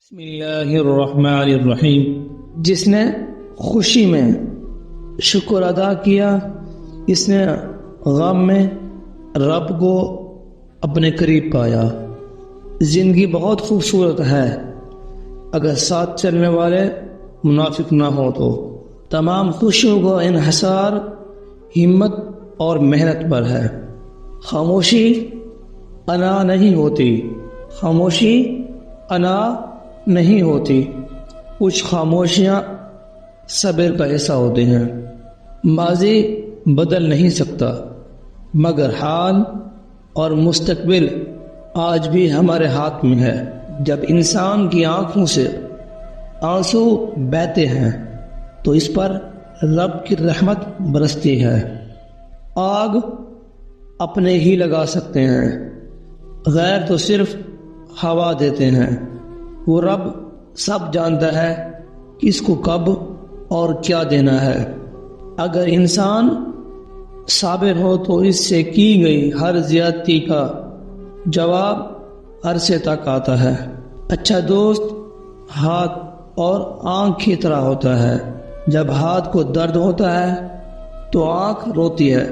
بسم اللہ الرحمن الرحیم۔ جس نے خوشی میں شکر ادا کیا، اس نے غم میں رب کو اپنے قریب پایا۔ زندگی بہت خوبصورت ہے اگر ساتھ چلنے والے منافق نہ ہو تو۔ تمام خوشیوں کا انحصار ہمت اور محنت پر ہے۔ خاموشی انا نہیں ہوتی، خاموشی انا نہیں ہوتی۔ کچھ خاموشیاں صبر کا حصہ ہوتی ہیں۔ ماضی بدل نہیں سکتا مگر حال اور مستقبل آج بھی ہمارے ہاتھ میں ہے۔ جب انسان کی آنکھوں سے آنسو بہتے ہیں تو اس پر رب کی رحمت برستی ہے۔ آگ اپنے ہی لگا سکتے ہیں، غیر تو صرف ہوا دیتے ہیں۔ وہ رب سب جانتا ہے کس کو کب اور کیا دینا ہے۔ اگر انسان صابر ہو تو اس سے کی گئی ہر زیادتی کا جواب عرصے تک آتا ہے۔ اچھا دوست ہاتھ اور آنکھ کی طرح ہوتا ہے۔ جب ہاتھ کو درد ہوتا ہے تو آنکھ روتی ہے،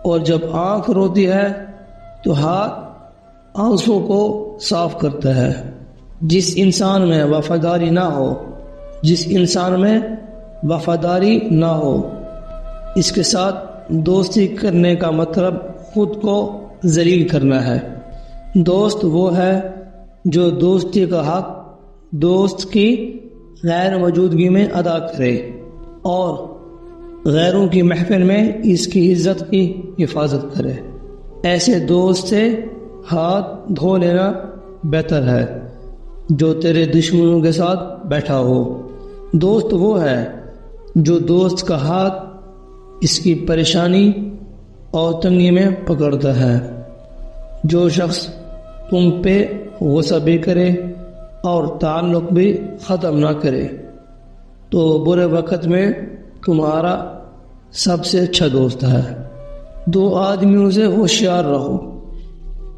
اور جب آنکھ روتی ہے تو ہاتھ آنسوں کو صاف کرتا ہے۔ جس انسان میں وفاداری نہ ہو، جس انسان میں وفاداری نہ ہو، اس کے ساتھ دوستی کرنے کا مطلب خود کو ذلیل کرنا ہے۔ دوست وہ ہے جو دوستی کا حق دوست کی غیر موجودگی میں ادا کرے اور غیروں کی محفل میں اس کی عزت کی حفاظت کرے۔ ایسے دوست سے ہاتھ دھو لینا بہتر ہے جو تیرے دشمنوں کے ساتھ بیٹھا ہو۔ دوست وہ ہے جو دوست کا ہاتھ اس کی پریشانی اور تنگی میں پکڑتا ہے۔ جو شخص تم پہ غصہ بھی کرے اور تعلق بھی ختم نہ کرے تو برے وقت میں تمہارا سب سے اچھا دوست ہے۔ دو آدمیوں سے ہوشیار رہو،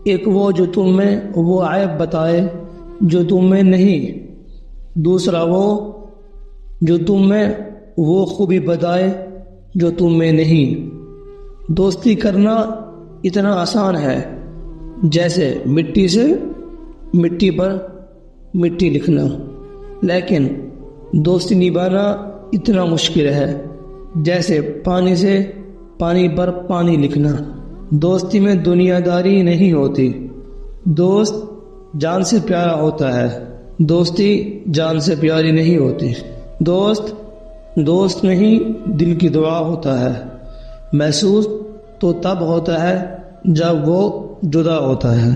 ایک وہ جو تم میں وہ عیب بتائے جو تم میں نہیں، دوسرا وہ جو تم میں وہ خوبی بتائے جو تم میں نہیں۔ دوستی کرنا اتنا آسان ہے جیسے مٹی سے مٹی پر مٹی لکھنا، لیکن دوستی نبھانا اتنا مشکل ہے جیسے پانی سے پانی پر پانی لکھنا۔ دوستی میں دنیا داری نہیں ہوتی، دوست جان سے پیارا ہوتا ہے، دوستی جان سے پیاری نہیں ہوتی۔ دوست نہیں دل کی دعا ہوتا ہے، محسوس تو تب ہوتا ہے جب وہ جدا ہوتا ہے۔